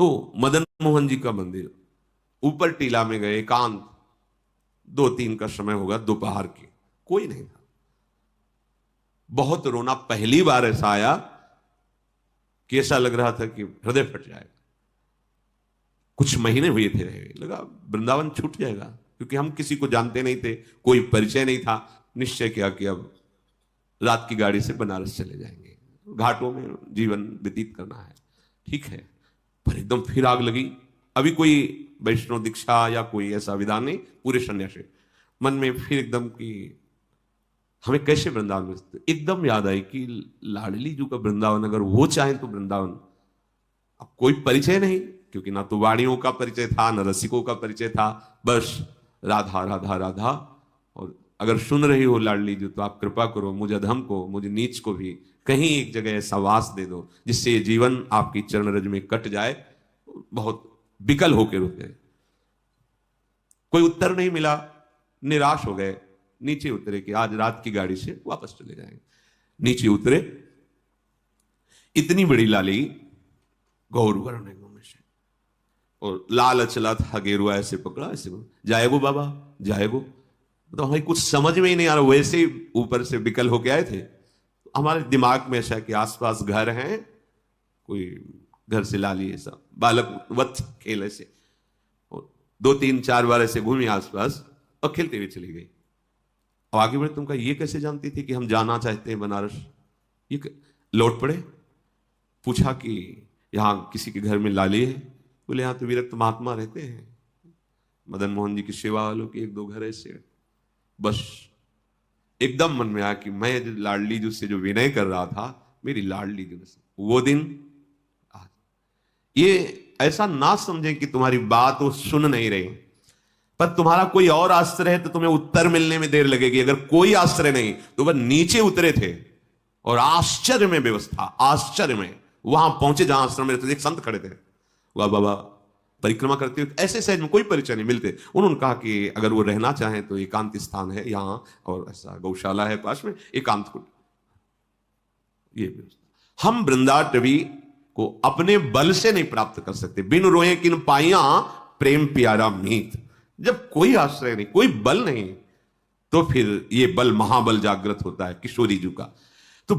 तो मदन मोहन जी का मंदिर, ऊपर टीला में गए, एकांत, 2-3 का समय होगा, दोपहर के, कोई नहीं था। बहुत रोना, पहली बार ऐसा आया कि ऐसा लग रहा था कि हृदय फट जाएगा। कुछ महीने हुए थे रहे, लगा वृंदावन छूट जाएगा, क्योंकि हम किसी को जानते नहीं थे, कोई परिचय नहीं था। निश्चय किया कि अब रात की गाड़ी से बनारस चले जाएंगे, घाटों में जीवन व्यतीत करना है, ठीक है। पर एकदम फिर आग लगी। अभी कोई वैष्णव दीक्षा या कोई ऐसा विधान नहीं, पूरे सन्यासी मन में फिर एकदम कि हमें कैसे वृंदावन में, एकदम याद आई कि लाडली जी का वृंदावन, अगर वो चाहें तो वृंदावन। अब कोई परिचय नहीं, क्योंकि ना तो वाणियों का परिचय था, ना रसिकों का परिचय था, बस राधा राधा राधा। और अगर सुन रही हो लाडली जी, तो आप कृपा करो, मुझ अधम को, मुझ नीच को भी कहीं एक जगह ऐसा वास दे दो जिससे ये जीवन आपकी चरण रज में कट जाए। बहुत विकल होकर रुके, कोई उत्तर नहीं मिला, निराश हो गए। नीचे उतरे कि आज रात की गाड़ी से वापस चले जाएंगे। नीचे उतरे, इतनी बड़ी लाली गौर वर्ण एकदम से, और लाल अचला था, गेरुआ ऐसे पकड़ा, ऐसे जाएगो बाबा जाएगो। तो हमें कुछ समझ में ही नहीं आ रहा, वैसे ही ऊपर से विकल होके आए थे। हमारे दिमाग में ऐसा कि आसपास घर हैं, कोई घर से लाली ऐसा बालक वत खेल ऐसे, और 2-3-4 बार ऐसे घूमी आसपास और खेलते हुए चली गई। अब आगे बढ़े, तुमका ये कैसे जानती थी कि हम जाना चाहते हैं बनारस? ये लौट पड़े, पूछा कि यहां किसी के घर में लाली है? बोले यहां तो विरक्त महात्मा रहते हैं, मदन मोहन जी की सेवा वालों के 1-2 घर ऐसे। बस एकदम मन में आया कि मैं लाडली जी से जो विनय कर रहा था, मेरी लाडली जी से वो दिन आज। ये ऐसा ना समझें कि तुम्हारी बात वो सुन नहीं रही, पर तुम्हारा कोई और आश्रय है तो तुम्हें उत्तर मिलने में देर लगेगी। अगर कोई आश्रय नहीं तो वह नीचे उतरे थे और आश्चर्य में व्यवस्था, आश्चर्य में वहां पहुंचे जहां आश्रम में रहते। एक संत खड़े थे, वाह बाबा परिक्रमा करते हुए, ऐसे सहज में कोई परिचय नहीं मिलते। उन्होंने कहा कि अगर वो रहना चाहें तो एकांत स्थान है यहां, और ऐसा गौशाला है पास में, एकांत कुट, ये व्यवस्था। हम वृंदाटवी को अपने बल से नहीं प्राप्त कर सकते। बिन रोए किन पाइया प्रेम प्यारा मीत। जब कोई आश्रय नहीं, कोई बल नहीं, तो फिर ये बल महाबल जागृत होता है किशोरी जी का। तो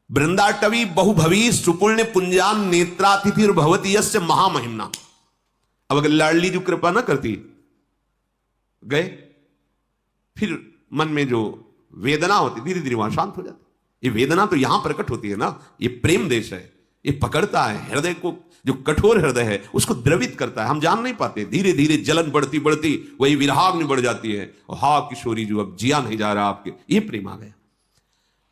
वृंदाटवी बहुभवी सुपुण्य पुंजान नेत्रातिथि भवती यस्य महामहिमना। अब अगर लाडली जी कृपा ना करती, गए, फिर मन में जो वेदना होती धीरे धीरे वहां शांत हो जाती। ये वेदना तो यहां प्रकट होती है ना, ये प्रेम देश है, ये पकड़ता है हृदय को, जो कठोर हृदय है उसको द्रवित करता है। हम जान नहीं पाते, धीरे धीरे जलन बढ़ती बढ़ती वही विराग में बढ़ जाती है। और हा किशोरी जो अब जिया नहीं जा रहा आपके, ये प्रेम आ गया।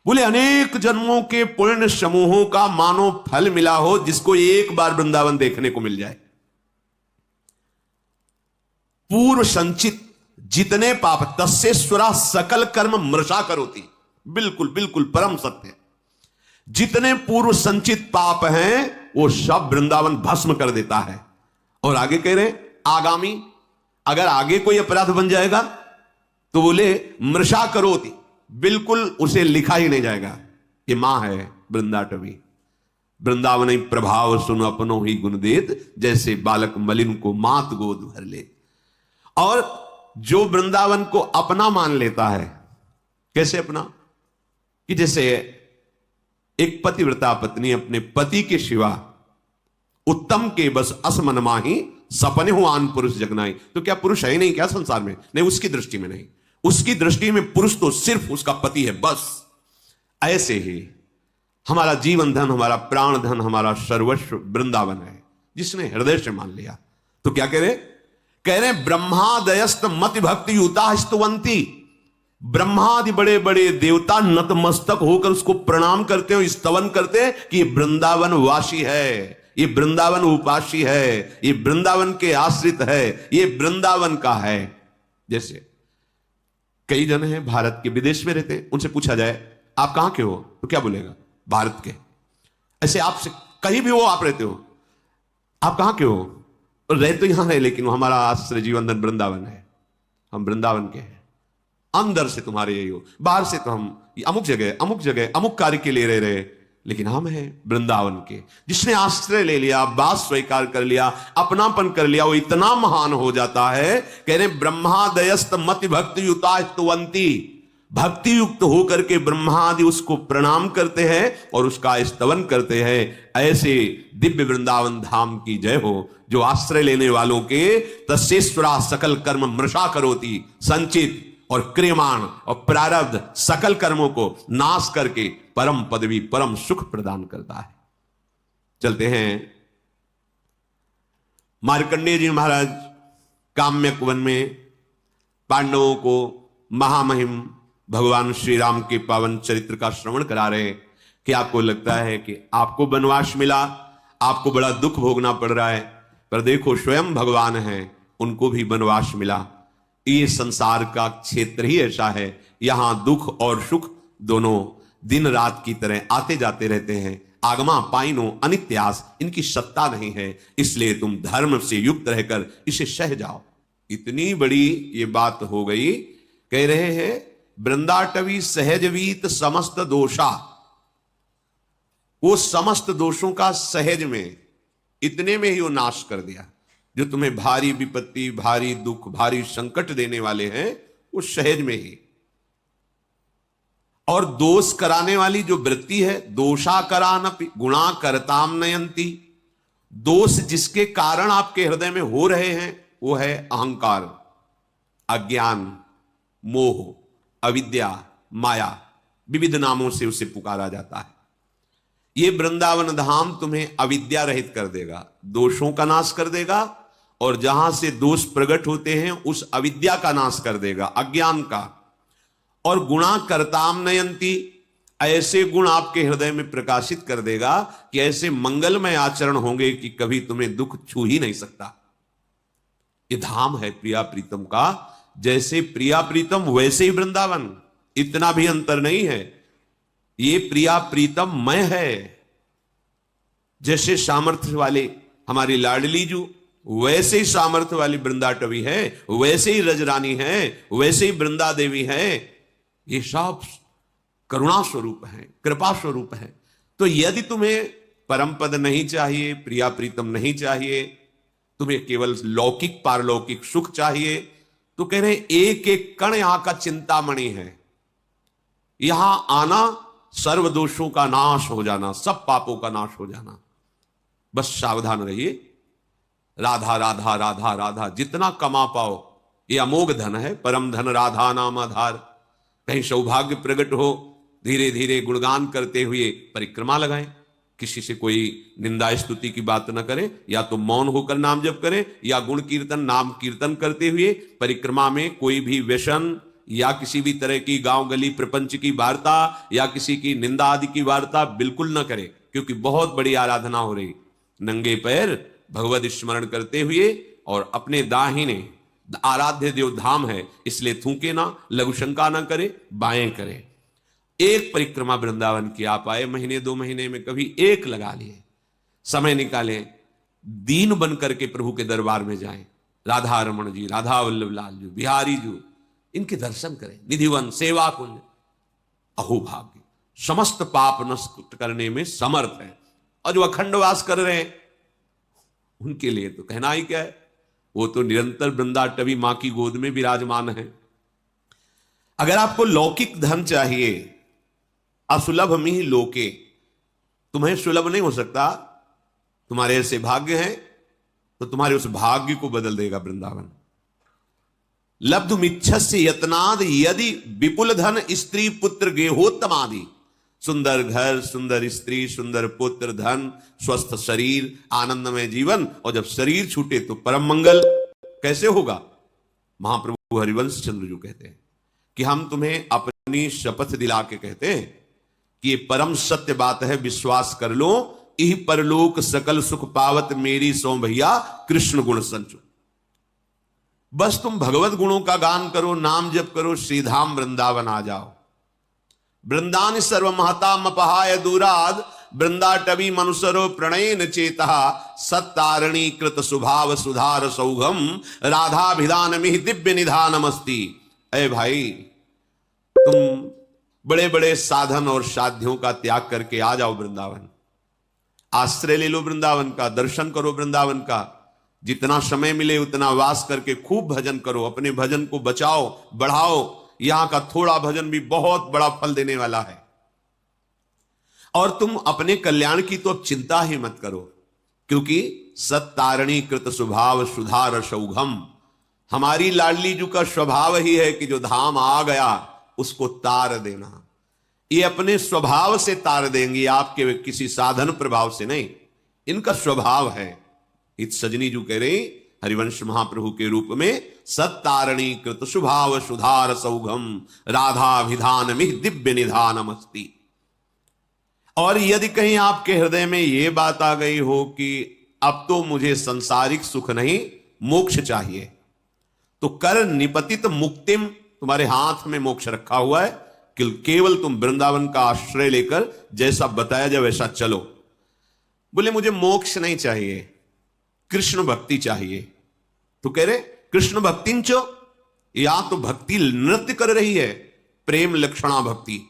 बोले अनेक जन्मों के पुण्य समूहों का मानो फल मिला हो जिसको एक बार वृंदावन देखने को मिल जाए। पूर्व संचित जितने पाप तस्सेश्वरा सकल कर्म मृषा करोति। बिल्कुल बिल्कुल परम सत्य। जितने पूर्व संचित पाप हैं वो सब वृंदावन भस्म कर देता है। और आगे कह रहे आगामी, अगर आगे कोई अपराध बन जाएगा तो बोले मृषा करोति, बिल्कुल उसे लिखा ही नहीं जाएगा। ये मां है वृंदाटवी। वृंदावन ही प्रभाव सुन अपनो ही गुण देत, जैसे बालक मलिन को मात गोद भर ले। और जो वृंदावन को अपना मान लेता है, कैसे अपना, कि जैसे एक पतिव्रता पत्नी अपने पति के सिवा उत्तम के बस असमन माही सपने हो आन पुरुष जगनाई। तो क्या पुरुष है ही नहीं क्या संसार में? नहीं, उसकी दृष्टि में नहीं। उसकी दृष्टि में पुरुष तो सिर्फ उसका पति है, बस। ऐसे ही हमारा जीवन धन, हमारा प्राण धन, हमारा सर्वस्व वृंदावन है, जिसने हृदय से मान लिया। तो क्या कह रहे ब्रह्मादयस्त मति भक्ति युता स्तुवंती। ब्रह्मादि बड़े बड़े देवता नतमस्तक होकर उसको प्रणाम करते हो, स्तवन करते हैं कि ये वृंदावन वासी है, ये वृंदावन उपासी है, ये वृंदावन के आश्रित है, ये वृंदावन का है। जैसे कई जन हैं भारत के, विदेश में रहते हैं, उनसे पूछा जाए आप कहां के हो तो क्या बोलेगा? भारत के। ऐसे आपसे कहीं भी हो, आप रहते हो, आप कहां के हो? रह तो यहां है, लेकिन हमारा आश्रय जीवन धन वृंदावन है, हम वृंदावन के हैं। अंदर से तुम्हारे यही हो, बाहर से तो हम अमुक जगह अमुक कार्य के लिए रह रहे, लेकिन हम हैं वृंदावन के। जिसने आश्रय ले लिया, बात स्वीकार कर लिया, अपनापन कर लिया, वो इतना महान हो जाता है। कह रहे ब्रह्मादयस्त मति भक्ति युतास्तुवंती, भक्ति युक्त होकर के ब्रह्मादि उसको प्रणाम करते हैं और उसका स्तवन करते हैं। ऐसे दिव्य वृंदावन धाम की जय हो, जो आश्रय लेने वालों के तस्येश्वरा सकल कर्म मृषा करोति, संचित और क्रियमाण और प्रारब्ध सकल कर्मों को नाश करके परम पदवी परम सुख प्रदान करता है। चलते हैं मार्कंडेय जी महाराज काम्यक वन में पांडवों को महामहिम भगवान श्री राम के पावन चरित्र का श्रवण करा रहे हैं कि आपको लगता है कि आपको वनवास मिला, आपको बड़ा दुख भोगना पड़ रहा है, पर देखो स्वयं भगवान हैं, उनको भी वनवास मिला। ये संसार का क्षेत्र ही ऐसा है, यहां दुख और सुख दोनों दिन रात की तरह आते जाते रहते हैं। आगमा पाइनो अनित्यास, इनकी सत्ता नहीं है, इसलिए तुम धर्म से युक्त रहकर इसे सह जाओ। इतनी बड़ी ये बात हो गई। कह रहे हैं वृंदाटवी सहजवीत समस्त दोषा, वो समस्त दोषों का सहज में, इतने में ही वो नाश कर दिया। जो तुम्हें भारी विपत्ति, भारी दुख, भारी संकट देने वाले हैं, वो सहज में ही। और दोष कराने वाली जो वृत्ति है, दोषा करानपि गुणा करताम नयंती, दोष जिसके कारण आपके हृदय में हो रहे हैं वो है अहंकार, अज्ञान, मोह, अविद्या, माया, विविध नामों से उसे पुकारा जाता है। ये वृंदावन धाम तुम्हें अविद्या रहित कर देगा, दोषों का नाश कर देगा, और जहां से दोष प्रकट होते हैं उस अविद्या का नाश कर देगा, अज्ञान का। और गुणा करताम नयंती, ऐसे गुण आपके हृदय में प्रकाशित कर देगा कि ऐसे मंगलमय आचरण होंगे कि कभी तुम्हें दुख छू ही नहीं सकता। ये धाम है प्रिया प्रीतम का। जैसे प्रिया प्रीतम वैसे ही वृंदावन, इतना भी अंतर नहीं है। ये प्रिया प्रीतम मय है। जैसे सामर्थ्य वाले हमारी लाडली जू, वैसे ही सामर्थ्य वाली वृंदाटवी है, वैसे ही रजरानी है, वैसे ही वृंदा देवी है। ये सब करुणा स्वरूप है, कृपा स्वरूप है। तो यदि तुम्हें परम पद नहीं चाहिए, प्रिया प्रीतम नहीं चाहिए, तुम्हें केवल लौकिक पारलौकिक सुख चाहिए, तो कह रहे एक एक कण यहां का चिंतामणि है। यहां आना, सर्व दोषों का नाश हो जाना, सब पापों का नाश हो जाना। बस सावधान रहिए। राधा राधा राधा राधा जितना कमा पाओ, ये अमोघ धन है। परम धन राधा नाम आधार। कहीं सौभाग्य प्रकट हो, धीरे धीरे गुणगान करते हुए परिक्रमा लगाएं। किसी से कोई निंदा स्तुति की बात न करें, या तो मौन होकर नाम जप करें, या गुण कीर्तन नाम कीर्तन करते हुए परिक्रमा में कोई भी व्यसन या किसी भी तरह की गांव गली प्रपंच की वार्ता या किसी की निंदा आदि की वार्ता बिल्कुल न करें, क्योंकि बहुत बड़ी आराधना हो रही। नंगे पैर भगवत स्मरण करते हुए और अपने दाहिने आराध्य देव धाम है, इसलिए थूके ना, लघु शंका ना करे, बाएं करे। एक परिक्रमा वृंदावन की आप आए, महीने 2 महीने में कभी एक लगा लिए, समय निकालें, दीन बन करके प्रभु के दरबार में जाएं। राधा रमण जी, राधा वल्लभ लाल जी, बिहारी जी, इनके दर्शन करें। निधिवन, सेवा कुंज, अहोभाग्य, समस्त पाप नष्ट करने में समर्थ है। और जो अखंड वास कर रहे हैं उनके लिए तो कहना ही क्या है, वो तो निरंतर वृंदाटवी मां की गोद में विराजमान है। अगर आपको लौकिक धन चाहिए, असुलभ मिहि लोके, तुम्हें सुलभ नहीं हो सकता, तुम्हारे ऐसे भाग्य हैं, तो तुम्हारे उस भाग्य को बदल देगा वृंदावन। लब्धुमिच्छस्य यत्नाद यदि विपुल धन स्त्री पुत्र गेहोत्तमादि। सुंदर घर, सुंदर स्त्री, सुंदर पुत्र, धन, स्वस्थ शरीर, आनंदमय जीवन, और जब शरीर छूटे तो परम मंगल कैसे होगा। महाप्रभु हरिवंश चंद्र जी कहते हैं कि हम तुम्हें अपनी शपथ दिला के कहते हैं कि ये परम सत्य बात है, विश्वास कर लो। इह परलोक सकल सुख पावत मेरी सो भैया कृष्ण गुण संचु। बस तुम भगवत गुणों का गान करो, नाम जप करो, श्रीधाम वृंदावन आ जाओ। वृंदान सर्व महता मपहाय दूराद, वृंदाटवी मनुसरो प्रणयन चेता, सत्तारणी कृत सुभाव सुधार सौघम, राधाभिधान मिहि दिव्य निधानमस्ति। अय भाई, तुम बड़े बड़े साधन और साध्यों का त्याग करके आ जाओ वृंदावन, आश्रय ले लो वृंदावन का, दर्शन करो वृंदावन का, जितना समय मिले उतना वास करके खूब भजन करो, अपने भजन को बचाओ बढ़ाओ। यहां का थोड़ा भजन भी बहुत बड़ा फल देने वाला है। और तुम अपने कल्याण की तो अब चिंता ही मत करो, क्योंकि सत्तारणी कृत स्वभाव सुधार सौघम, हमारी लाडली जू का स्वभाव ही है कि जो धाम आ गया उसको तार देना। ये अपने स्वभाव से तार देंगी, आपके किसी साधन प्रभाव से नहीं, इनका स्वभाव है। इत सजनी जू कह रही हरिवंश महाप्रभु के रूप में, सत्तारणी कृत स्वभाव सुधार सौघम राधा विधान में दिव्य निधानमस्ति। और यदि कहीं आपके हृदय में यह बात आ गई हो कि अब तो मुझे संसारिक सुख नहीं मोक्ष चाहिए, तो कर निपतित मुक्तिम, तुम्हारे हाथ में मोक्ष रखा हुआ है, केवल तुम वृंदावन का आश्रय लेकर जैसा बताया जाए वैसा चलो। बोले मुझे मोक्ष नहीं चाहिए, कृष्ण भक्ति चाहिए। तो कह रहे कृष्ण भक्तिंच, या तो भक्ति नृत्य कर रही है, प्रेम लक्षणा भक्ति,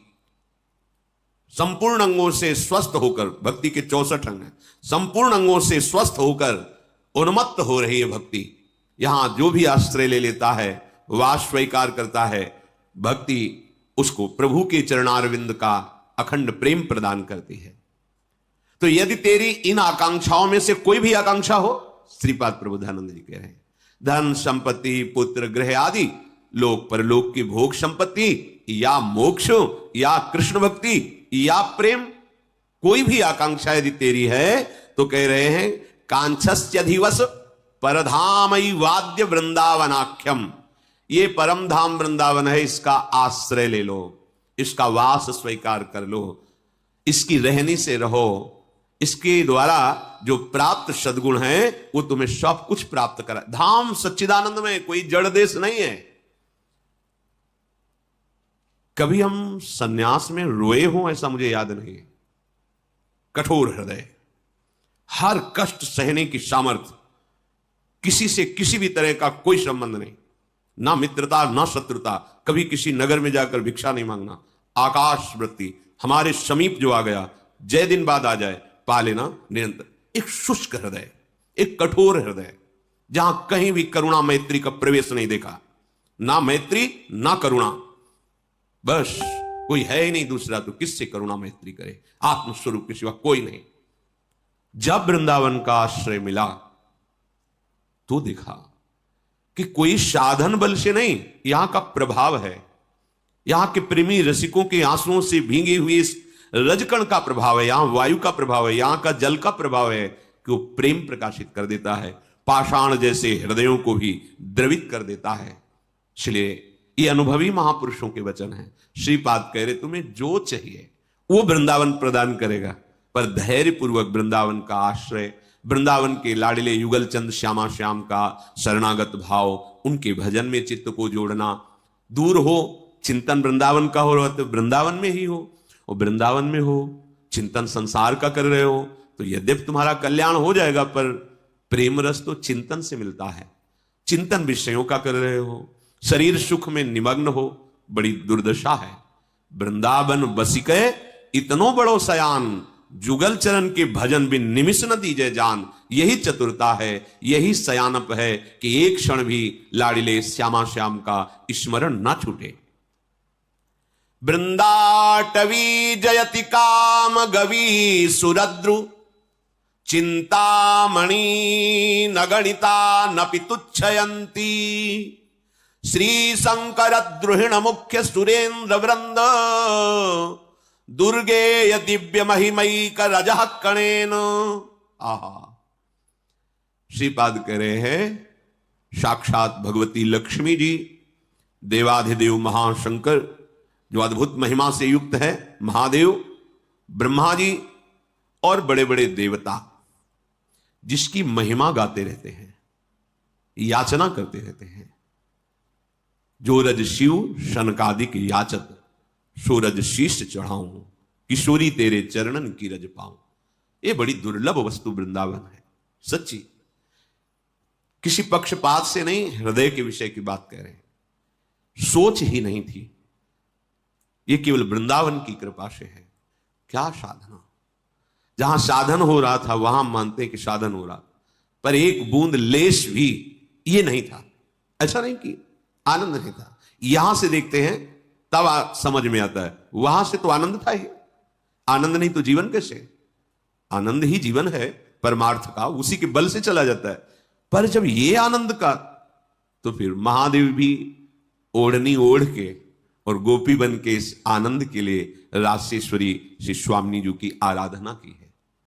संपूर्ण अंगों से स्वस्थ होकर, भक्ति के 64 अंग हैं, संपूर्ण अंगों से स्वस्थ होकर उन्मत्त हो रही है भक्ति। यहां जो भी आश्रय ले लेता है वह स्वीकार करता है, भक्ति उसको प्रभु के चरणारविंद का अखंड प्रेम प्रदान करती है। तो यदि तेरी इन आकांक्षाओं में से कोई भी आकांक्षा हो, श्रीपाद प्रबोधानंद जी कह रहे हैं, धन संपत्ति पुत्र गृह आदि लोक परलोक की भोग संपत्ति, या मोक्ष, या कृष्ण भक्ति, या प्रेम, कोई भी आकांक्षा यदि तेरी है तो कह रहे हैं कांक्षस्यधिवस परधामई वाद्य वृंदावनाख्यम, ये परम धाम वृंदावन है, इसका आश्रय ले लो, इसका वास स्वीकार कर लो, इसकी रहनी से रहो, इसके द्वारा जो प्राप्त सद्गुण है वो तुम्हें सब कुछ प्राप्त करा। धाम सच्चिदानंद में कोई जड़ देश नहीं है। कभी हम सन्यास में रोए हों ऐसा मुझे याद नहीं। कठोर हृदय, हर कष्ट सहने की सामर्थ्य, किसी से किसी भी तरह का कोई संबंध नहीं, ना मित्रता ना शत्रुता, कभी किसी नगर में जाकर भिक्षा नहीं मांगना, आकाश वृत्ति, हमारे समीप जो आ गया जय दिन बाद आ जाए पा लेना निरंतर। एक शुष्क हृदय, एक कठोर हृदय, जहां कहीं भी करुणा मैत्री का प्रवेश नहीं देखा, ना मैत्री ना करुणा, बस कोई है ही नहीं दूसरा, तो किससे करुणा मैत्री करे, आत्मस्वरूप के सिवा कोई नहीं। जब वृंदावन का आश्रय मिला तो देखा कि कोई साधन बल से नहीं, यहां का प्रभाव है, यहां के प्रेमी रसिकों के आंसुओं से भींगी हुई इस रजकण का प्रभाव है, यहां वायु का प्रभाव है, यहां का जल का प्रभाव है कि वो प्रेम प्रकाशित कर देता है, पाषाण जैसे हृदयों को भी द्रवित कर देता है। इसलिए ये अनुभवी महापुरुषों के वचन हैं। श्रीपाद कह रहे तुम्हें जो चाहिए वो वृंदावन प्रदान करेगा, पर धैर्य पूर्वक वृंदावन का आश्रय, वृंदावन के लाडले युगल चंद श्यामा श्याम का शरणागत भाव, उनके भजन में चित्त को जोड़ना, दूर हो चिंतन वृंदावन का हो तो वृंदावन में ही हो, और वृंदावन में हो चिंतन संसार का कर रहे हो तो यद्यपि तुम्हारा कल्याण हो जाएगा, पर प्रेम रस तो चिंतन से मिलता है। चिंतन विषयों का कर रहे हो, शरीर सुख में निमग्न हो, बड़ी दुर्दशा है। वृंदावन बसिके इतनो बड़ो सयान, जुगल चरण के भजन बिन निमिष न दीजे जान। यही चतुरता है, यही सयानप है कि एक क्षण भी लाडिले श्यामा श्याम का स्मरण ना छूटे। वृंदाटवी जयति काम गवी सुरद्रु, चिंतामणि न गणिता न पितुच्छयंती। श्री शंकर द्रुहिण मुख्य सुरेंद्र वृंद, दुर्गे दिव्य महिमयी का रजह कणेन। आहा, श्रीपाद कह रहे हैं साक्षात भगवती लक्ष्मी जी, देवाधिदेव महाशंकर जो अद्भुत महिमा से युक्त है, महादेव, ब्रह्मा जी और बड़े बड़े देवता जिसकी महिमा गाते रहते हैं, याचना करते रहते हैं। जो रज शिव शनकादिक याचत, सो रज शीश चढ़ाऊं, किशोरी तेरे चरणन की रज पाऊं। ये बड़ी दुर्लभ वस्तु वृंदावन है, सच्ची। किसी पक्षपात से नहीं, हृदय के विषय की बात कह रहे हैं। सोच ही नहीं थी ये केवल वृंदावन की कृपा से है। क्या साधना! जहां साधन हो रहा था वहां मानते कि साधन हो रहा, पर एक बूंद लेश भी ये नहीं था। ऐसा नहीं कि आनंद नहीं था। यहां से देखते हैं तब समझ में आता है, वहां से तो आनंद था ही। आनंद नहीं तो जीवन कैसे? आनंद ही जीवन है परमार्थ का, उसी के बल से चला जाता है। पर जब ये आनंद का, तो फिर महादेव भी ओढ़नी ओढ़ के और गोपी बन के इस आनंद के लिए रासेश्वरी श्री स्वामिनी जी की आराधना की है।